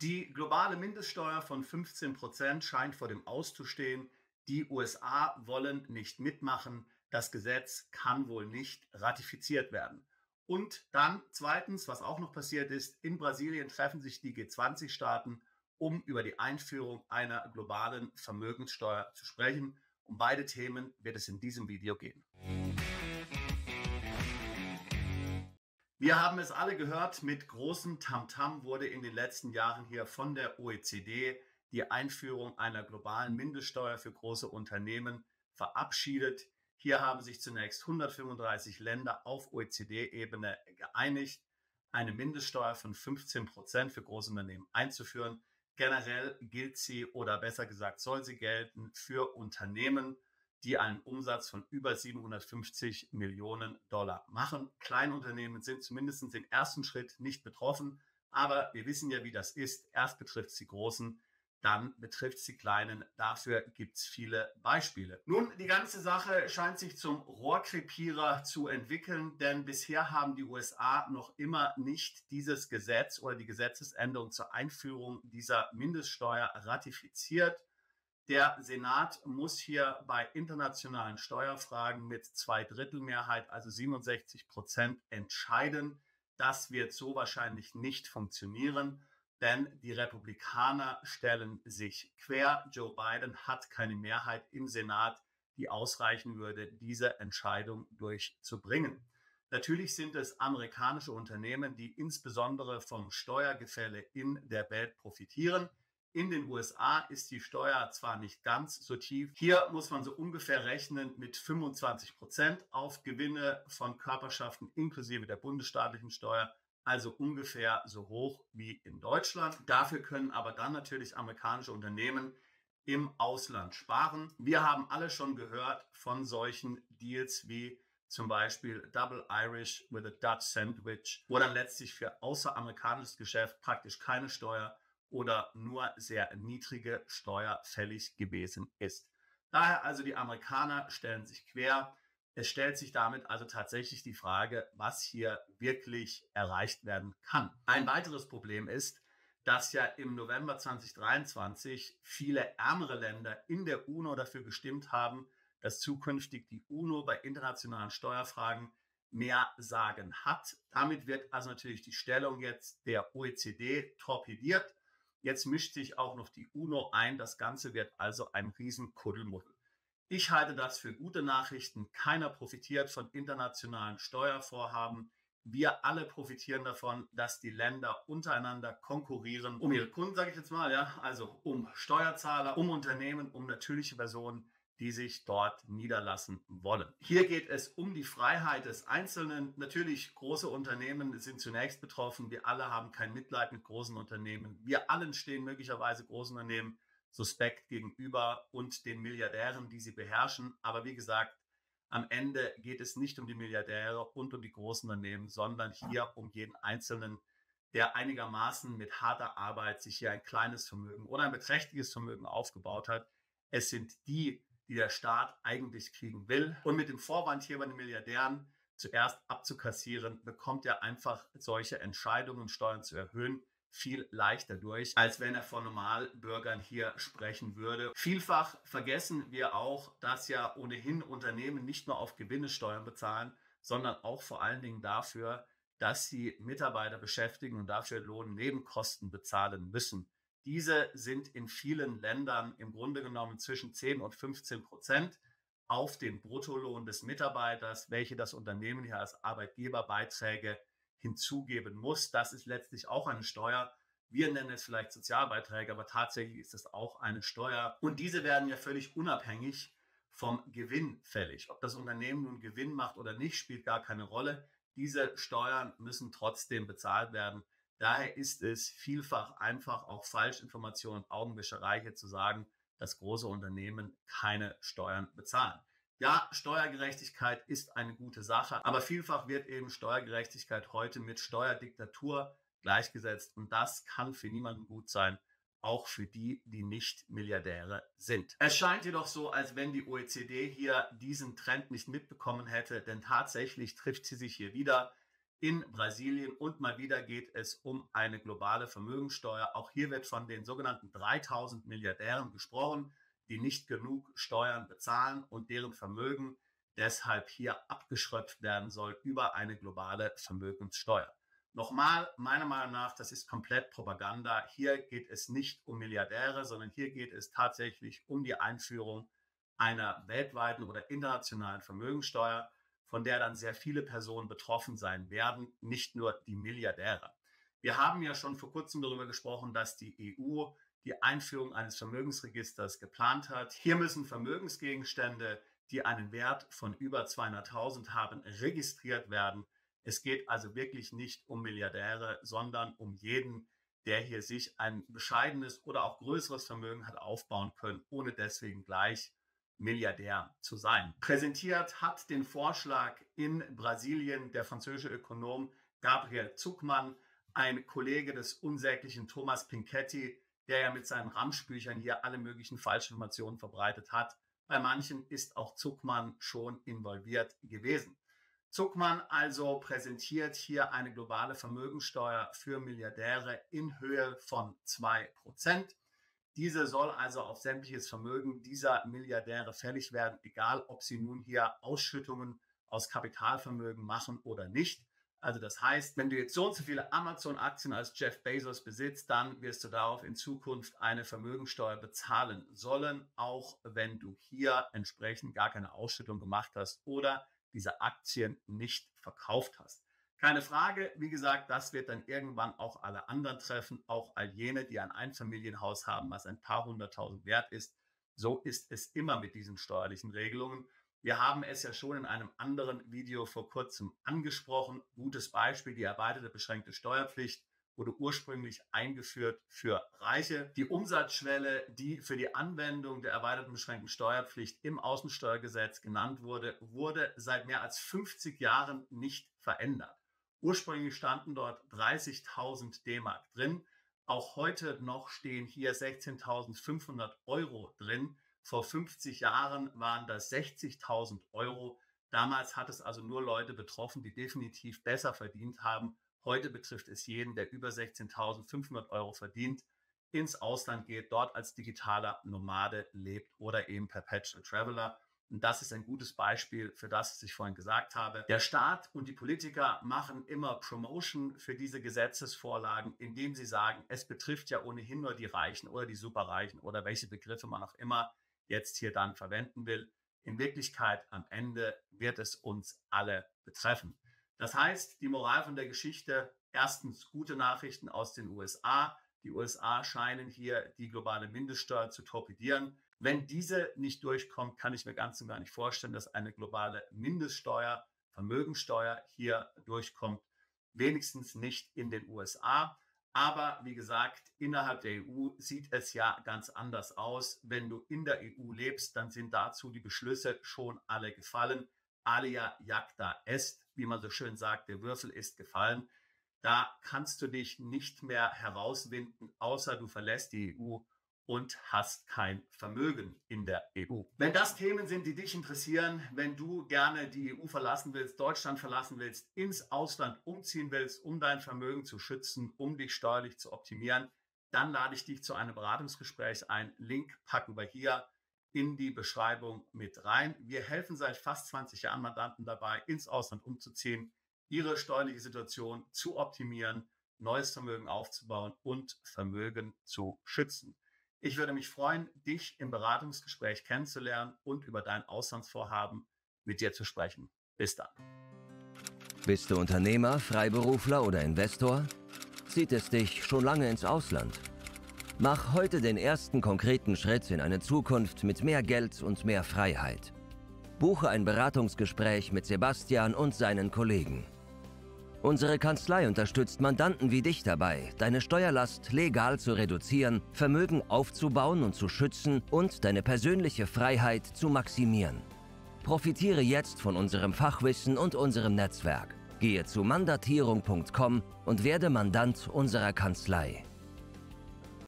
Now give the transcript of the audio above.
Die globale Mindeststeuer von 15% scheint vor dem Aus zu stehen. Die USA wollen nicht mitmachen. Das Gesetz kann wohl nicht ratifiziert werden. Und dann zweitens, was auch noch passiert ist, in Brasilien treffen sich die G20-Staaten, um über die Einführung einer globalen Vermögenssteuer zu sprechen. Um beide Themen wird es in diesem Video gehen. Wir haben es alle gehört, mit großem Tamtam wurde in den letzten Jahren hier von der OECD die Einführung einer globalen Mindeststeuer für große Unternehmen verabschiedet. Hier haben sich zunächst 135 Länder auf OECD-Ebene geeinigt, eine Mindeststeuer von 15% für große Unternehmen einzuführen. Generell gilt sie, oder besser gesagt soll sie gelten, für Unternehmen, die einen Umsatz von über 750 Millionen Dollar machen. Kleinunternehmen sind zumindest im ersten Schritt nicht betroffen, aber wir wissen ja, wie das ist. Erst betrifft es die Großen, dann betrifft es die Kleinen. Dafür gibt es viele Beispiele. Nun, die ganze Sache scheint sich zum Rohrkrepierer zu entwickeln, denn bisher haben die USA noch immer nicht dieses Gesetz oder die Gesetzesänderung zur Einführung dieser Mindeststeuer ratifiziert. Der Senat muss hier bei internationalen Steuerfragen mit Zweidrittelmehrheit, also 67%, entscheiden. Das wird so wahrscheinlich nicht funktionieren, denn die Republikaner stellen sich quer. Joe Biden hat keine Mehrheit im Senat, die ausreichen würde, diese Entscheidung durchzubringen. Natürlich sind es amerikanische Unternehmen, die insbesondere vom Steuergefälle in der Welt profitieren. In den USA ist die Steuer zwar nicht ganz so tief. Hier muss man so ungefähr rechnen mit 25% auf Gewinne von Körperschaften inklusive der bundesstaatlichen Steuer, also ungefähr so hoch wie in Deutschland. Dafür können aber dann natürlich amerikanische Unternehmen im Ausland sparen. Wir haben alle schon gehört von solchen Deals wie zum Beispiel Double Irish with a Dutch Sandwich, wo dann letztlich für außeramerikanisches Geschäft praktisch keine Steuer oder nur sehr niedrige Steuer fällig gewesen ist. Daher also die Amerikaner stellen sich quer. Es stellt sich damit also tatsächlich die Frage, was hier wirklich erreicht werden kann. Ein weiteres Problem ist, dass ja im November 2023 viele ärmere Länder in der UNO dafür gestimmt haben, dass zukünftig die UNO bei internationalen Steuerfragen mehr Sagen hat. Damit wird also natürlich die Stellung jetzt der OECD torpediert. Jetzt mischt sich auch noch die UNO ein. Das Ganze wird also ein Riesenkuddelmuddel. Ich halte das für gute Nachrichten. Keiner profitiert von internationalen Steuervorhaben. Wir alle profitieren davon, dass die Länder untereinander konkurrieren um ihre Kunden, sage ich jetzt mal, ja, also um Steuerzahler, um Unternehmen, um natürliche Personen, die sich dort niederlassen wollen. Hier geht es um die Freiheit des Einzelnen. Natürlich, große Unternehmen sind zunächst betroffen. Wir alle haben kein Mitleid mit großen Unternehmen. Wir allen stehen möglicherweise großen Unternehmen suspekt gegenüber und den Milliardären, die sie beherrschen. Aber wie gesagt, am Ende geht es nicht um die Milliardäre und um die großen Unternehmen, sondern hier um jeden Einzelnen, der einigermaßen mit harter Arbeit sich hier ein kleines Vermögen oder ein beträchtliches Vermögen aufgebaut hat. Es sind die der Staat eigentlich kriegen will. Und mit dem Vorwand hier bei den Milliardären zuerst abzukassieren, bekommt er einfach solche Entscheidungen, Steuern zu erhöhen, viel leichter durch, als wenn er von Normalbürgern hier sprechen würde. Vielfach vergessen wir auch, dass ja ohnehin Unternehmen nicht nur auf Gewinne Steuern bezahlen, sondern auch vor allen Dingen dafür, dass sie Mitarbeiter beschäftigen und dafür Lohnnebenkosten bezahlen müssen. Diese sind in vielen Ländern im Grunde genommen zwischen 10 und 15% auf den Bruttolohn des Mitarbeiters, welche das Unternehmen hier als Arbeitgeberbeiträge hinzugeben muss. Das ist letztlich auch eine Steuer. Wir nennen es vielleicht Sozialbeiträge, aber tatsächlich ist es auch eine Steuer. Und diese werden ja völlig unabhängig vom Gewinn fällig. Ob das Unternehmen nun Gewinn macht oder nicht, spielt gar keine Rolle. Diese Steuern müssen trotzdem bezahlt werden. Daher ist es vielfach einfach auch Falschinformation und Augenwischerei hier zu sagen, dass große Unternehmen keine Steuern bezahlen. Ja, Steuergerechtigkeit ist eine gute Sache, aber vielfach wird eben Steuergerechtigkeit heute mit Steuerdiktatur gleichgesetzt und das kann für niemanden gut sein, auch für die, die nicht Milliardäre sind. Es scheint jedoch so, als wenn die OECD hier diesen Trend nicht mitbekommen hätte, denn tatsächlich trifft sie sich hier wieder. in Brasilien und mal wieder geht es um eine globale Vermögensteuer. Auch hier wird von den sogenannten 3000 Milliardären gesprochen, die nicht genug Steuern bezahlen und deren Vermögen deshalb hier abgeschöpft werden soll über eine globale Vermögenssteuer. Nochmal, meiner Meinung nach, das ist komplett Propaganda. Hier geht es nicht um Milliardäre, sondern hier geht es tatsächlich um die Einführung einer weltweiten oder internationalen Vermögenssteuer, von der dann sehr viele Personen betroffen sein werden, nicht nur die Milliardäre. Wir haben ja schon vor kurzem darüber gesprochen, dass die EU die Einführung eines Vermögensregisters geplant hat. Hier müssen Vermögensgegenstände, die einen Wert von über 200.000 haben, registriert werden. Es geht also wirklich nicht um Milliardäre, sondern um jeden, der hier sich ein bescheidenes oder auch größeres Vermögen hat aufbauen können, ohne deswegen gleich Milliardär zu sein. Präsentiert hat den Vorschlag in Brasilien der französische Ökonom Gabriel Zucman, ein Kollege des unsäglichen Thomas Piketty, der ja mit seinen Ramschbüchern hier alle möglichen Falschinformationen verbreitet hat. Bei manchen ist auch Zucman schon involviert gewesen. Zucman also präsentiert hier eine globale Vermögensteuer für Milliardäre in Höhe von 2%. Diese soll also auf sämtliches Vermögen dieser Milliardäre fällig werden, egal ob sie nun hier Ausschüttungen aus Kapitalvermögen machen oder nicht. Also das heißt, wenn du jetzt so und so viele Amazon-Aktien als Jeff Bezos besitzt, dann wirst du darauf in Zukunft eine Vermögensteuer bezahlen sollen, auch wenn du hier entsprechend gar keine Ausschüttung gemacht hast oder diese Aktien nicht verkauft hast. Keine Frage, wie gesagt, das wird dann irgendwann auch alle anderen treffen, auch all jene, die ein Einfamilienhaus haben, was ein paar hunderttausend wert ist. So ist es immer mit diesen steuerlichen Regelungen. Wir haben es ja schon in einem anderen Video vor kurzem angesprochen. Gutes Beispiel, die erweiterte beschränkte Steuerpflicht wurde ursprünglich eingeführt für Reiche. Die Umsatzschwelle, die für die Anwendung der erweiterten beschränkten Steuerpflicht im Außensteuergesetz genannt wurde, wurde seit mehr als 50 Jahren nicht verändert. Ursprünglich standen dort 30.000 D-Mark drin. Auch heute noch stehen hier 16.500 Euro drin. Vor 50 Jahren waren das 60.000 Euro. Damals hat es also nur Leute betroffen, die definitiv besser verdient haben. Heute betrifft es jeden, der über 16.500 Euro verdient, ins Ausland geht, dort als digitaler Nomade lebt oder eben Perpetual Traveler. Und das ist ein gutes Beispiel für das, was ich vorhin gesagt habe. Der Staat und die Politiker machen immer Promotion für diese Gesetzesvorlagen, indem sie sagen, es betrifft ja ohnehin nur die Reichen oder die Superreichen oder welche Begriffe man auch immer jetzt hier dann verwenden will. In Wirklichkeit am Ende wird es uns alle betreffen. Das heißt, die Moral von der Geschichte, erstens gute Nachrichten aus den USA. Die USA scheinen hier die globale Mindeststeuer zu torpedieren. Wenn diese nicht durchkommt, kann ich mir ganz und gar nicht vorstellen, dass eine globale Mindeststeuer, Vermögensteuer hier durchkommt. Wenigstens nicht in den USA. Aber wie gesagt, innerhalb der EU sieht es ja ganz anders aus. Wenn du in der EU lebst, dann sind dazu die Beschlüsse schon alle gefallen. Alia jacta est, wie man so schön sagt, der Würfel ist gefallen. Da kannst du dich nicht mehr herauswinden, außer du verlässt die EU und hast kein Vermögen in der EU. Wenn das Themen sind, die dich interessieren, wenn du gerne die EU verlassen willst, Deutschland verlassen willst, ins Ausland umziehen willst, um dein Vermögen zu schützen, um dich steuerlich zu optimieren, dann lade ich dich zu einem Beratungsgespräch ein. Link packen wir hier in die Beschreibung mit rein. Wir helfen seit fast 20 Jahren Mandanten dabei, ins Ausland umzuziehen, ihre steuerliche Situation zu optimieren, neues Vermögen aufzubauen und Vermögen zu schützen. Ich würde mich freuen, dich im Beratungsgespräch kennenzulernen und über dein Auslandsvorhaben mit dir zu sprechen. Bis dann. Bist du Unternehmer, Freiberufler oder Investor? Zieht es dich schon lange ins Ausland? Mach heute den ersten konkreten Schritt in eine Zukunft mit mehr Geld und mehr Freiheit. Buche ein Beratungsgespräch mit Sebastian und seinen Kollegen. Unsere Kanzlei unterstützt Mandanten wie dich dabei, deine Steuerlast legal zu reduzieren, Vermögen aufzubauen und zu schützen und deine persönliche Freiheit zu maximieren. Profitiere jetzt von unserem Fachwissen und unserem Netzwerk. Gehe zu mandatierung.com und werde Mandant unserer Kanzlei.